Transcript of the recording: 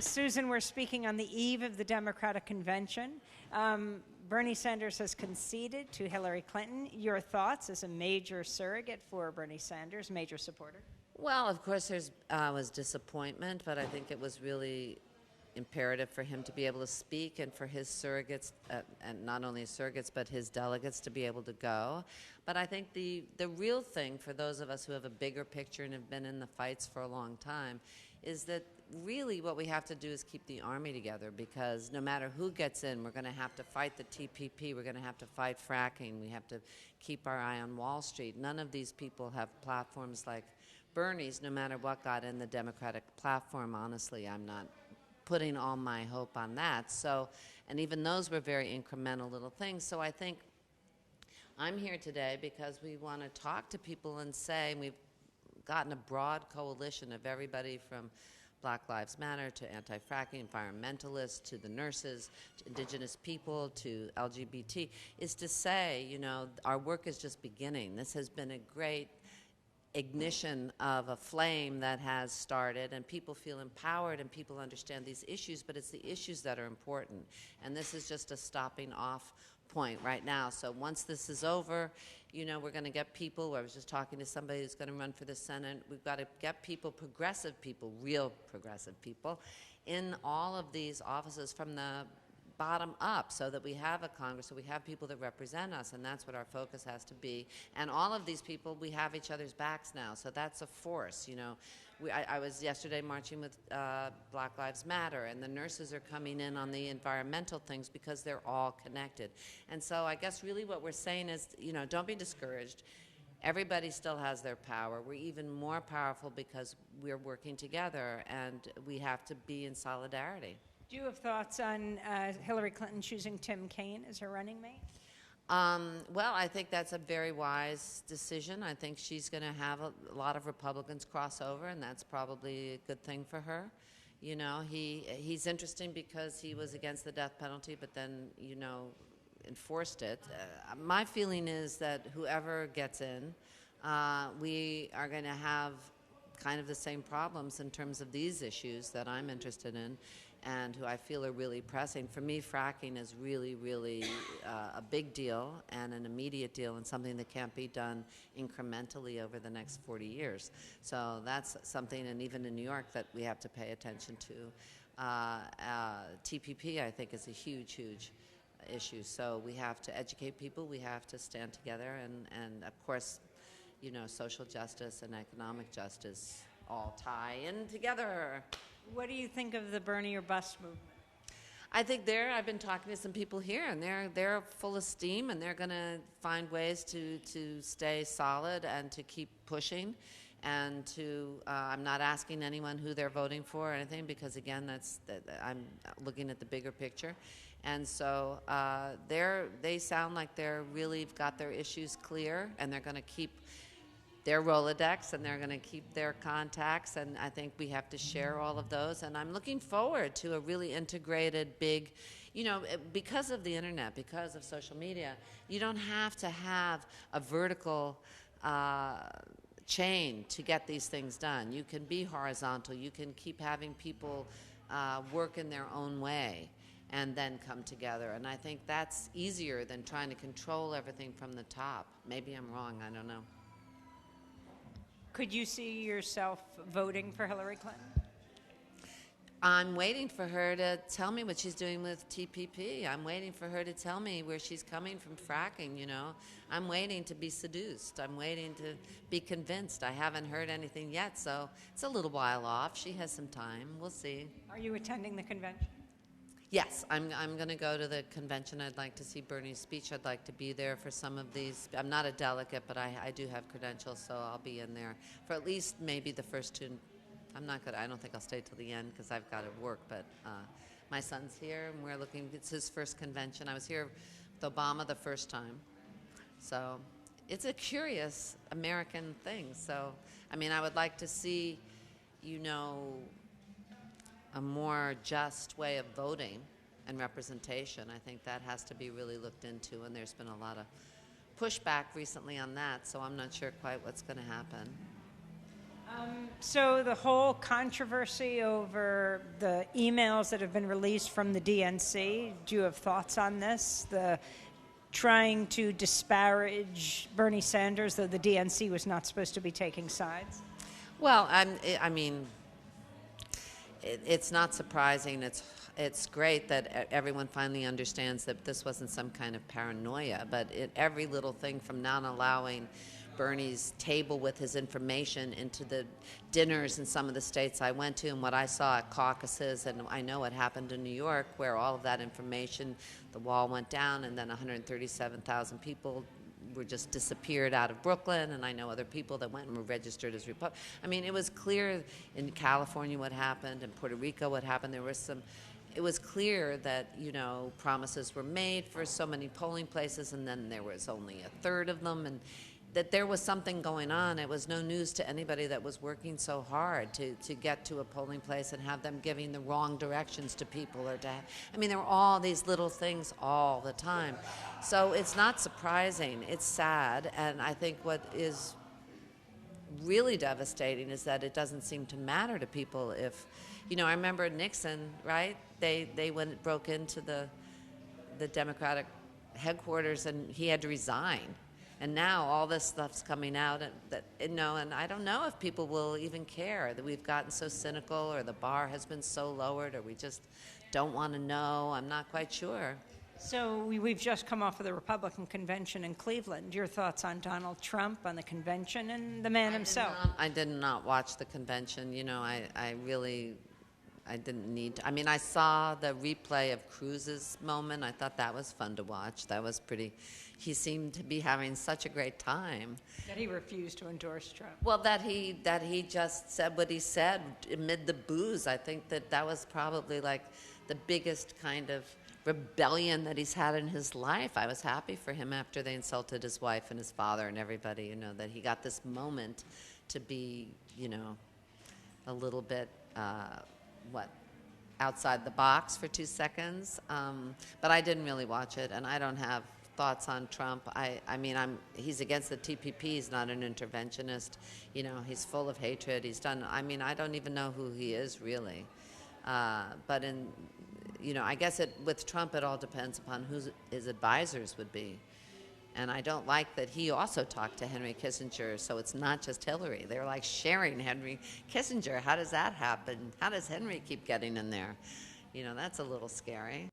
Susan, we're speaking on the eve of the Democratic Convention. Bernie Sanders has conceded to Hillary Clinton. Your thoughts as a major surrogate for Bernie Sanders, major supporter? Well, of course, there was disappointment, but I think it was really imperative for him to be able to speak and for his surrogates, and not only his surrogates, but his delegates to be able to go. But I think the real thing for those of us who have a bigger picture and have been in the fights for a long time is that really what we have to do is keep the army together, because no matter who gets in, we're going to have to fight the TPP, we're going to have to fight fracking, we have to keep our eye on Wall Street. None of these people have platforms like Bernie's, no matter what got in the Democratic platform. Honestly, I'm not putting all my hope on that. So, and even those were very incremental little things. So I think I'm here today because we want to talk to people and say, we've gotten a broad coalition of everybody from Black Lives Matter to anti-fracking, environmentalists, to the nurses, to indigenous people, to LGBT, is to say, you know, our work is just beginning. This has been a great ignition of a flame that has started, and people feel empowered and people understand these issues, but it's the issues that are important. And this is just a stopping off point right now. So once this is over, you know, we're going to get people. I was just talking to somebody who's going to run for the Senate. We've got to get people, progressive people, real progressive people, in all of these offices from the bottom up, so that we have a Congress, so we have people that represent us, and that's what our focus has to be. And all of these people, we have each other's backs now, so that's a force, you know. I was yesterday marching with Black Lives Matter, and the nurses are coming in on the environmental things because they're all connected. And so I guess really what we're saying is, you know, don't be discouraged. Everybody still has their power. We're even more powerful because we're working together, and we have to be in solidarity. Do you have thoughts on Hillary Clinton choosing Tim Kaine as her running mate? Well, I think that's a very wise decision. I think she's going to have a lot of Republicans cross over, and that's probably a good thing for her. You know, he's interesting because he was against the death penalty, but then, you know, enforced it. My feeling is that whoever gets in, we are going to have kind of the same problems in terms of these issues that I'm interested in, and who I feel are really pressing. For me, fracking is really, really a big deal and an immediate deal, and something that can't be done incrementally over the next 40 years. So that's something, and even in New York, that we have to pay attention to. TPP, I think, is a huge, huge issue. So we have to educate people, we have to stand together, and of course, you know, social justice and economic justice all tie in together. What do you think of the Bernie or bust movement? I think I've been talking to some people here, and they're full of steam, and they're going to find ways to stay solid and to keep pushing, and to I'm not asking anyone who they're voting for or anything, because again, I'm looking at the bigger picture. And so they sound like they're really got their issues clear, and they're going to keep their Rolodex, and they're going to keep their contacts, and I think we have to share all of those. And I'm looking forward to a really integrated, big, you know, because of the internet, because of social media, you don't have to have a vertical chain to get these things done. You can be horizontal. You can keep having people work in their own way and then come together. And I think that's easier than trying to control everything from the top. Maybe I'm wrong, I don't know. Could you see yourself voting for Hillary Clinton? I'm waiting for her to tell me what she's doing with TPP. I'm waiting for her to tell me where she's coming from fracking, you know. I'm waiting to be seduced. I'm waiting to be convinced. I haven't heard anything yet, so it's a little while off. She has some time. We'll see. Are you attending the convention? Yes, I'm going to go to the convention. I'd like to see Bernie's speech. I'd like to be there for some of these. I'm not a delegate, but I do have credentials, so I'll be in there for at least maybe the first two. I don't think I'll stay till the end because I've got to work, but my son's here, and we're looking. It's his first convention. I was here with Obama the first time. So it's a curious American thing. So, I mean, I would like to see, you know, a more just way of voting and representation. I think that has to be really looked into, and there's been a lot of pushback recently on that, so I'm not sure quite what's going to happen. So the whole controversy over the emails that have been released from the DNC, do you have thoughts on this? The trying to disparage Bernie Sanders, though the DNC was not supposed to be taking sides? Well, I mean, it's not surprising. It's great that everyone finally understands that this wasn't some kind of paranoia, but every little thing from not allowing Bernie's table with his information into the dinners in some of the states I went to, and what I saw at caucuses, and I know what happened in New York, where all of that information, the wall went down, and then 137,000 people were just disappeared out of Brooklyn, and I know other people that went and were registered as Republicans. I mean, it was clear in California what happened, in Puerto Rico what happened. It was clear that, promises were made for so many polling places, and then there was only a third of them, and that there was something going on. It was no news to anybody that was working so hard to get to a polling place and have them giving the wrong directions to people, there were all these little things all the time. So it's not surprising. It's sad, and I think what is really devastating is that it doesn't seem to matter to people if, I remember Nixon, right? They broke into the Democratic headquarters, and he had to resign. And now all this stuff's coming out, and I don't know if people will even care that we've gotten so cynical, or the bar has been so lowered, or we just don't want to know. I'm not quite sure. So we've just come off of the Republican convention in Cleveland. Your thoughts on Donald Trump, on the convention, and the man himself? I did not watch the convention. I didn't need to. I saw the replay of Cruz's moment. I thought that was fun to watch. That was pretty. He seemed to be having such a great time. That he refused to endorse Trump. Well, that he just said what he said amid the booze. I think that was probably like the biggest kind of rebellion that he's had in his life. I was happy for him after they insulted his wife and his father and everybody, that he got this moment to be, a little bit, outside the box for 2 seconds. But I didn't really watch it, and I don't have thoughts on Trump. He's against the TPP. He's not an interventionist. He's full of hatred. I don't even know who he is really. But I guess with Trump, it all depends upon who his advisors would be. And I don't like that he also talked to Henry Kissinger, so it's not just Hillary. They're like sharing Henry Kissinger. How does that happen? How does Henry keep getting in there? That's a little scary.